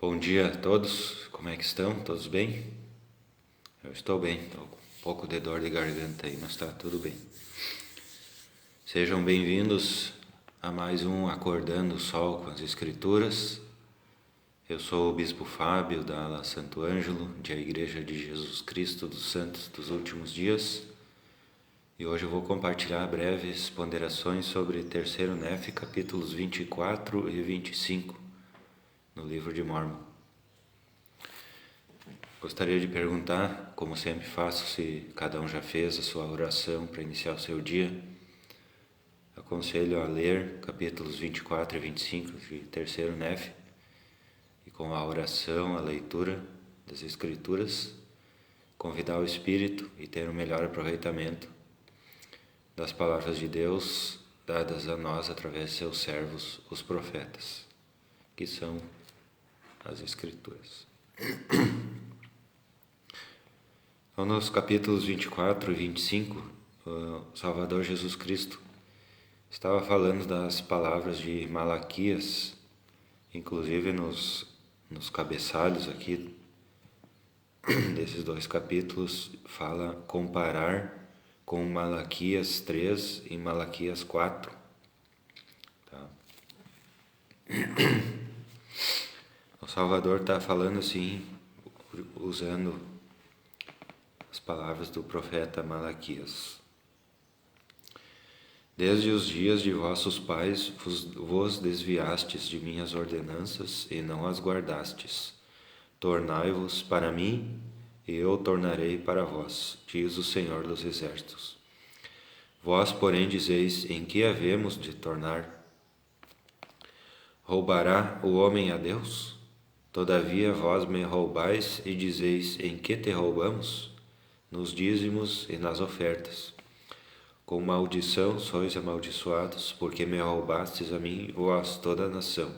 Bom dia a todos, como é que estão? Todos bem? Eu estou bem, estou com um pouco de dor de garganta aí, mas está tudo bem. Sejam bem-vindos a mais um Acordando o Sol com as Escrituras. Eu sou o Bispo Fábio da Ala Santo Ângelo, da Igreja de Jesus Cristo dos Santos dos Últimos Dias. E hoje eu vou compartilhar breves ponderações sobre 3º Nefe, capítulos 24 e 25, no livro de Mórmon. Gostaria de perguntar, como sempre faço, se cada um já fez a sua oração para iniciar o seu dia. Aconselho a ler capítulos 24 e 25 de 3º Nefe, e com a oração, a leitura das Escrituras, convidar o Espírito e ter um melhor aproveitamento das palavras de Deus dadas a nós através de seus servos, os profetas, que são as Escrituras. Então, nos capítulos 24 e 25, o Salvador Jesus Cristo estava falando das palavras de Malaquias, inclusive nos cabeçalhos aqui desses dois capítulos, fala comparar com Malaquias 3 e Malaquias 4. Tá? O Salvador está falando assim, usando as palavras do profeta Malaquias. Desde os dias de vossos pais vos desviastes de minhas ordenanças e não as guardastes. Tornai-vos para mim, e eu tornarei para vós, diz o Senhor dos Exércitos. Vós, porém, dizeis, em que havemos de tornar? Roubará o homem a Deus? Todavia vós me roubais e dizeis, em que te roubamos? Nos dízimos e nas ofertas. Com maldição sois amaldiçoados, porque me roubastes a mim, vós, toda a nação.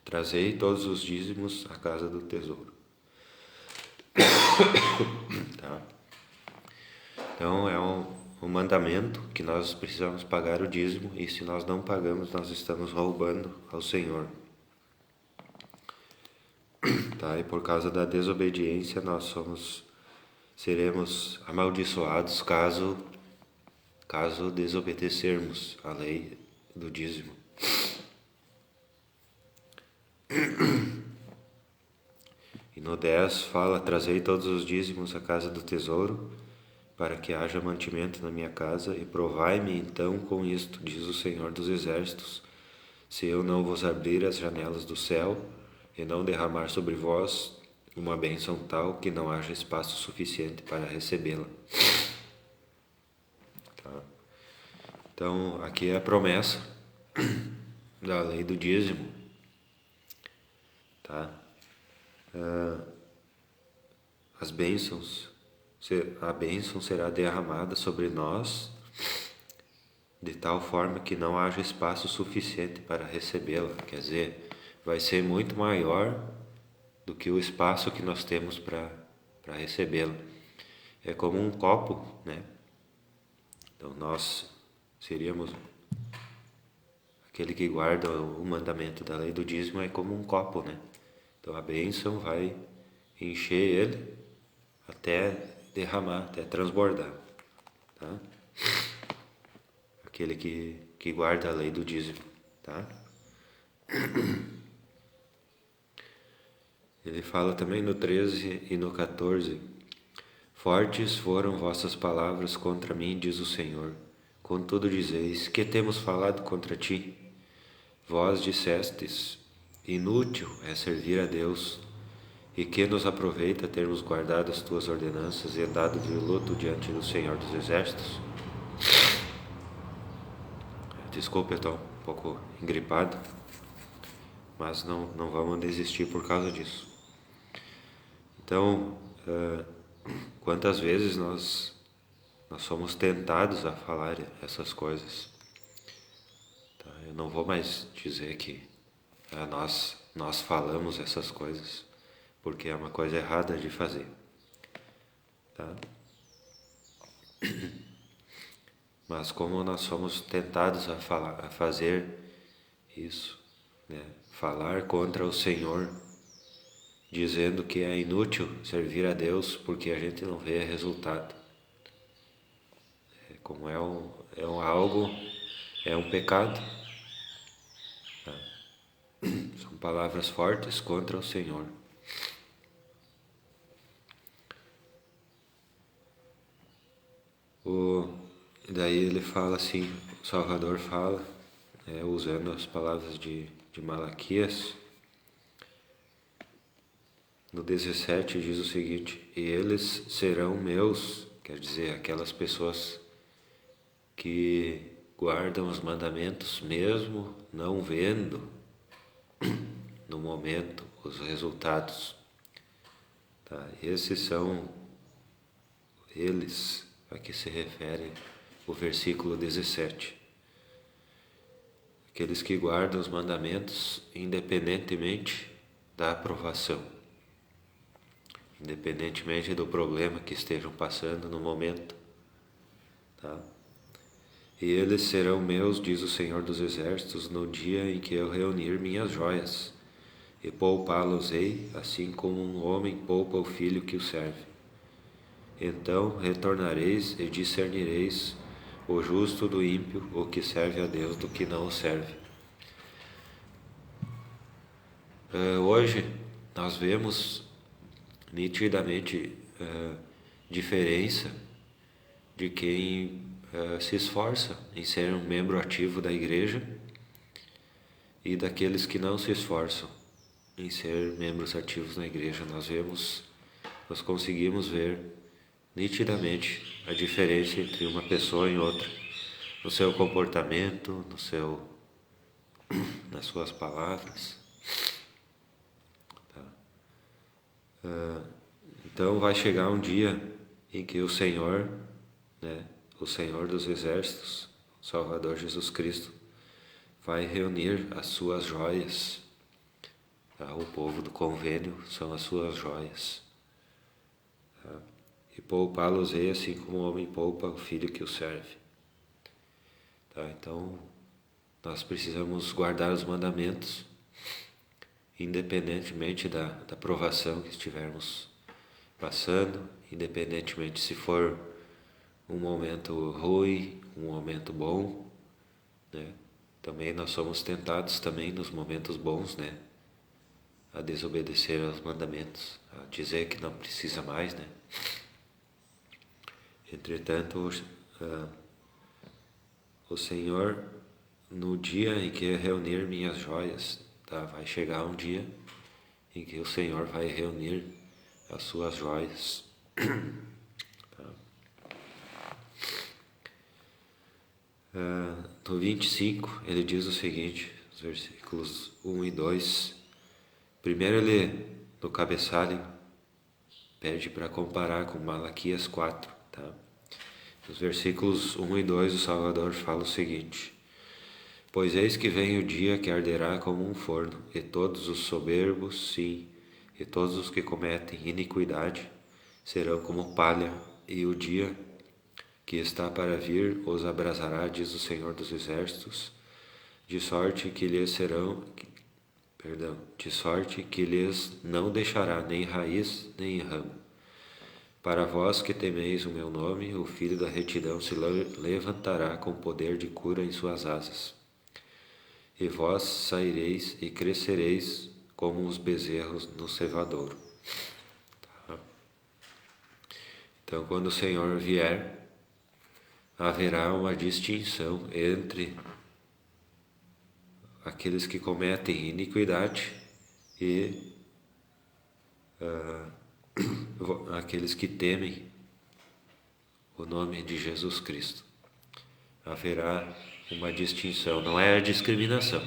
Trazei todos os dízimos à casa do tesouro. Tá? Então é um mandamento que nós precisamos pagar o dízimo, e se nós não pagamos, nós estamos roubando ao Senhor. Tá? E por causa da desobediência nós seremos amaldiçoados caso desobedecermos a lei do dízimo. E no 10 fala, trazei todos os dízimos à casa do tesouro, para que haja mantimento na minha casa, e provai-me então com isto, diz o Senhor dos Exércitos, se eu não vos abrir as janelas do céu, e não derramar sobre vós uma bênção tal que não haja espaço suficiente para recebê-la. Tá? Então, aqui é a promessa da lei do dízimo. Tá? As bênçãos, a bênção será derramada sobre nós de tal forma que não haja espaço suficiente para recebê-la. Quer dizer, vai ser muito maior do que o espaço que nós temos para recebê-la. É como um copo, né? Então nós seríamos aquele que guarda o mandamento da lei do dízimo, é como um copo, né? Então a bênção vai encher ele até derramar, até transbordar. Tá? Aquele que guarda a lei do dízimo. Tá? Ele fala também no 13 e no 14, fortes foram vossas palavras contra mim, diz o Senhor. Contudo dizeis, que temos falado contra ti? Vós dissestes, inútil é servir a Deus, e que nos aproveita termos guardado as tuas ordenanças e andado de luto diante do Senhor dos Exércitos? Desculpe, eu estou um pouco engripado, mas não vamos desistir por causa disso. Então, quantas vezes nós somos tentados a falar essas coisas? Tá? Eu não vou mais dizer que nós falamos essas coisas, porque é uma coisa errada de fazer. Tá? Mas como nós somos tentados a fazer isso, né? Falar contra o Senhor, dizendo que é inútil servir a Deus porque a gente não vê resultado. Como é um pecado. Tá? São palavras fortes contra o Senhor. Daí ele fala assim, o Salvador fala, usando as palavras de Malaquias, no 17 diz o seguinte: e eles serão meus, quer dizer, aquelas pessoas que guardam os mandamentos mesmo não vendo no momento os resultados. Tá? Esses são eles a que se refere o versículo 17. Aqueles que guardam os mandamentos independentemente da aprovação, independentemente do problema que estejam passando no momento. Tá? E eles serão meus, diz o Senhor dos Exércitos, no dia em que eu reunir minhas joias, e poupá-los-ei, assim como um homem poupa o filho que o serve. Então retornareis e discernireis o justo do ímpio, o que serve a Deus do que não o serve. Hoje nós vemos nitidamente diferença de quem se esforça em ser um membro ativo da igreja e daqueles que não se esforçam em ser membros ativos na igreja. Nós conseguimos ver nitidamente a diferença entre uma pessoa e outra, no seu comportamento, nas suas palavras. Tá? Então vai chegar um dia em que o Senhor, né, o Senhor dos Exércitos, o Salvador Jesus Cristo, vai reunir as suas joias. Tá? O povo do convênio são as suas joias. Tá? E poupá-los-ei assim como o homem poupa o filho que o serve. Tá? Então, nós precisamos guardar os mandamentos, independentemente da provação que estivermos passando, independentemente se for um momento ruim, um momento bom, né? Também nós somos tentados também nos momentos bons, né? A desobedecer aos mandamentos, a dizer que não precisa mais, né? Entretanto, o Senhor, no dia em que reunir minhas joias, tá? Vai chegar um dia em que o Senhor vai reunir as suas joias. Tá? No 25, ele diz o seguinte, os versículos 1 e 2. Primeiro ele, no cabeçalho, pede para comparar com Malaquias 4. Tá? Nos versículos 1 e 2, o Salvador fala o seguinte: pois eis que vem o dia que arderá como um forno, e todos os soberbos, sim, e todos os que cometem iniquidade serão como palha, e o dia que está para vir os abrasará, diz o Senhor dos Exércitos, de sorte que lhes não deixará nem raiz nem ramo. Para vós que temeis o meu nome, o Filho da retidão se levantará com poder de cura em suas asas. E vós saireis e crescereis como os bezerros no cevadouro. Tá? Então, quando o Senhor vier, haverá uma distinção entre aqueles que cometem iniquidade e aqueles que temem o nome de Jesus Cristo. Haverá uma distinção, não é a discriminação,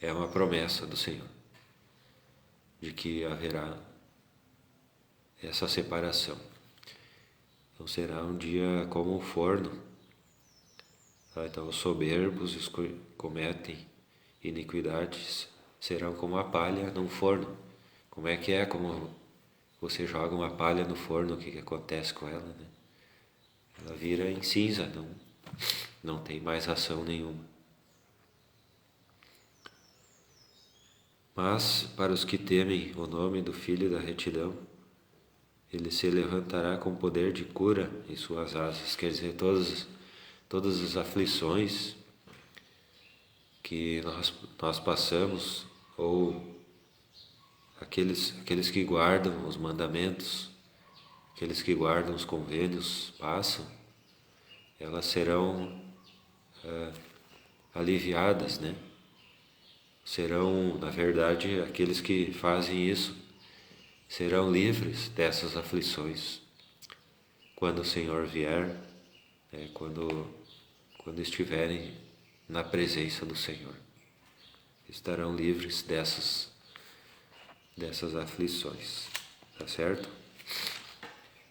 é uma promessa do Senhor de que haverá essa separação. Então será um dia como um forno. Tá? Então os soberbos, os que cometem iniquidades, serão como a palha num forno. Como é que é? Como você joga uma palha no forno, o que acontece com ela, né? Ela vira em cinza, não tem mais ação nenhuma. Mas para os que temem o nome do Filho da retidão, ele se levantará com poder de cura em suas asas. Quer dizer, todas as aflições que nós passamos, ou aqueles que guardam os mandamentos, aqueles que guardam os convênios passam, elas serão aliviadas, né? Serão, na verdade, aqueles que fazem isso serão livres dessas aflições quando o Senhor vier, né? Quando estiverem na presença do Senhor, estarão livres dessas aflições, tá certo?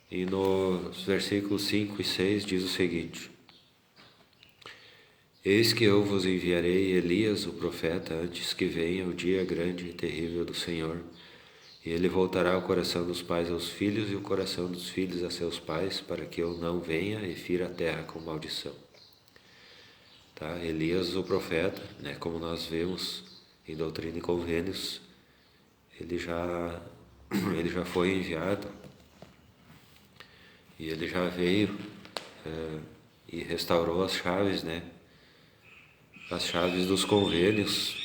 E nos versículos 5 e 6 diz o seguinte: Eis que eu vos enviarei Elias, o profeta, antes que venha o dia grande e terrível do Senhor, e ele voltará o coração dos pais aos filhos e o coração dos filhos a seus pais, para que eu não venha e fira a terra com maldição. Tá? Elias, o profeta, né, como nós vemos em Doutrina e Convênios, ele já foi enviado e ele já veio e restaurou as chaves, né? As chaves dos convênios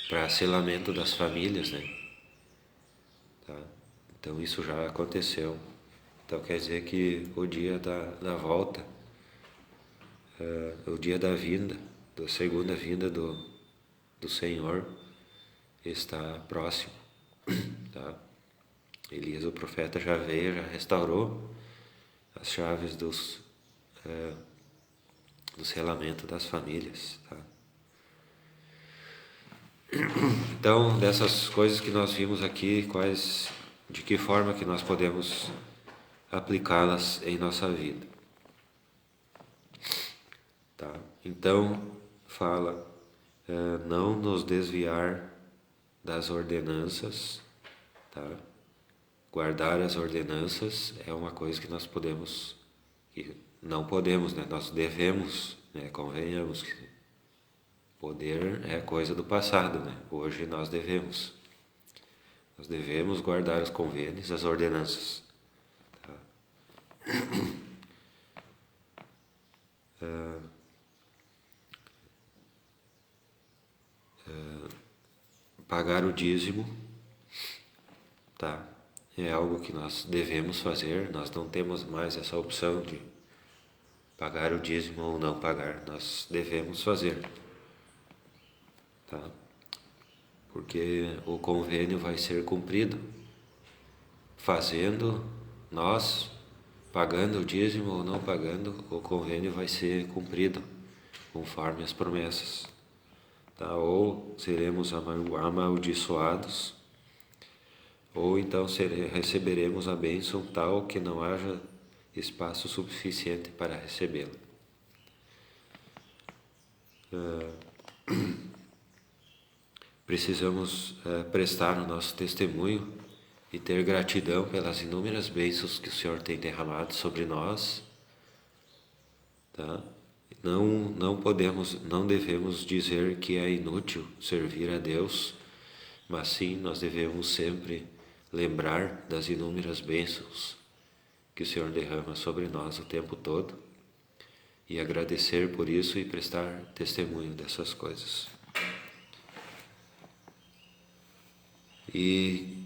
para selamento das famílias, né? Tá? Então isso já aconteceu. Então quer dizer que o dia da volta, o dia da vinda, da segunda vinda do Senhor, está próximo. Tá? Elias, o profeta, já veio, já restaurou as chaves do selamento das famílias. Tá? Então, dessas coisas que nós vimos aqui, de que forma que nós podemos aplicá-las em nossa vida. Tá? Então, fala, não nos desviar das ordenanças, tá? Guardar as ordenanças é uma coisa que nós podemos, que não podemos, né? Nós devemos, né? Convenhamos que poder é coisa do passado, né? Hoje nós devemos guardar os convênios, as ordenanças. Tá? Pagar o dízimo, tá? É algo que nós devemos fazer, nós não temos mais essa opção de pagar o dízimo ou não pagar, nós devemos fazer, tá? Porque o convênio vai ser cumprido, pagando o dízimo ou não pagando, o convênio vai ser cumprido, conforme as promessas, tá? Ou seremos amaldiçoados, ou então receberemos a bênção tal que não haja espaço suficiente para recebê-la. Precisamos prestar o nosso testemunho e ter gratidão pelas inúmeras bênçãos que o Senhor tem derramado sobre nós. Tá? Não devemos dizer que é inútil servir a Deus, mas sim nós devemos sempre lembrar das inúmeras bênçãos que o Senhor derrama sobre nós o tempo todo e agradecer por isso e prestar testemunho dessas coisas. E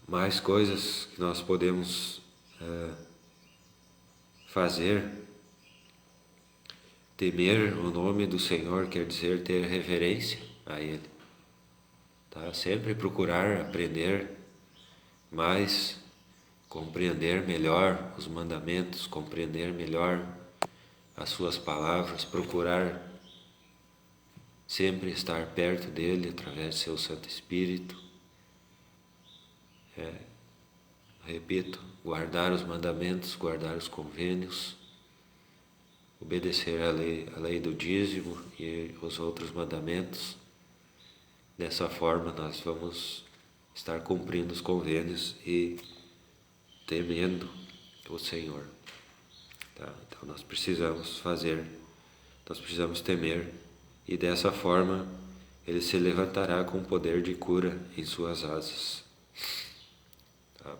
mais coisas que nós podemos fazer. Temer o nome do Senhor quer dizer ter reverência a Ele. Tá? Sempre procurar aprender mais, compreender melhor os mandamentos, compreender melhor as suas palavras, procurar sempre estar perto dele através do seu Santo Espírito. Repito, guardar os mandamentos, guardar os convênios, obedecer a lei do dízimo e os outros mandamentos. Dessa forma nós vamos estar cumprindo os convênios e temendo o Senhor. Tá? Então nós precisamos temer, e dessa forma ele se levantará com poder de cura em suas asas. Tá?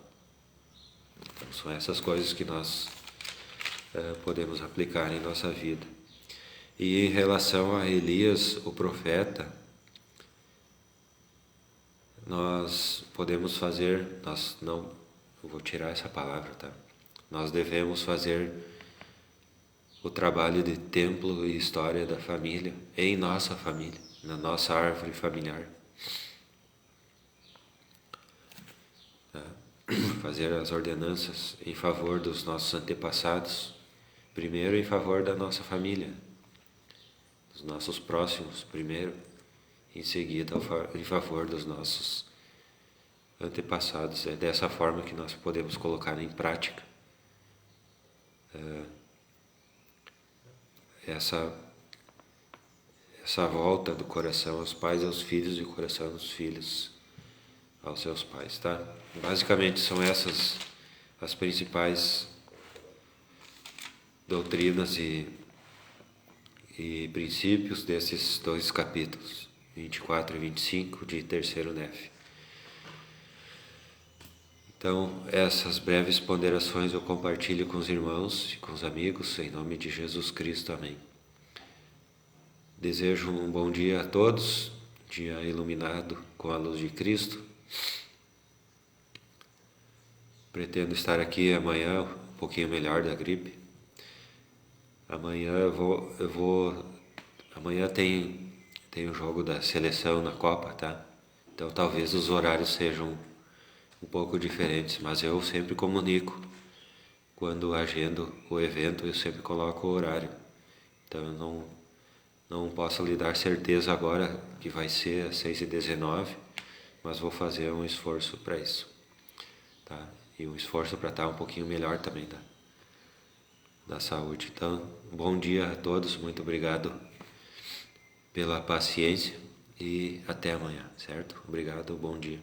Então, são essas coisas que nós podemos aplicar em nossa vida. E em relação a Elias, o profeta, nós podemos fazer, eu vou tirar essa palavra, tá? Nós devemos fazer o trabalho de templo e história da família, em nossa família, na nossa árvore familiar. Tá? Fazer as ordenanças em favor dos nossos antepassados, primeiro em favor da nossa família, dos nossos próximos primeiro, em seguida em favor dos nossos antepassados. É dessa forma que nós podemos colocar em prática essa volta do coração aos pais aos filhos e o coração dos filhos aos seus pais, tá? Basicamente são essas as principais doutrinas e princípios desses 2 capítulos, 24 e 25 de Terceiro Nef. Então, essas breves ponderações eu compartilho com os irmãos e com os amigos, em nome de Jesus Cristo. Amém. Desejo um bom dia a todos, dia iluminado com a luz de Cristo. Pretendo estar aqui amanhã um pouquinho melhor da gripe. Amanhã amanhã tem o jogo da seleção na Copa, tá? Então talvez os horários sejam um pouco diferentes, mas eu sempre comunico. Quando agendo o evento, eu sempre coloco o horário. Então eu não posso lhe dar certeza agora que vai ser às 6h19, mas vou fazer um esforço para isso, tá? E um esforço para estar um pouquinho melhor também da saúde. Então, bom dia a todos, muito obrigado pela paciência e até amanhã, certo? Obrigado, bom dia.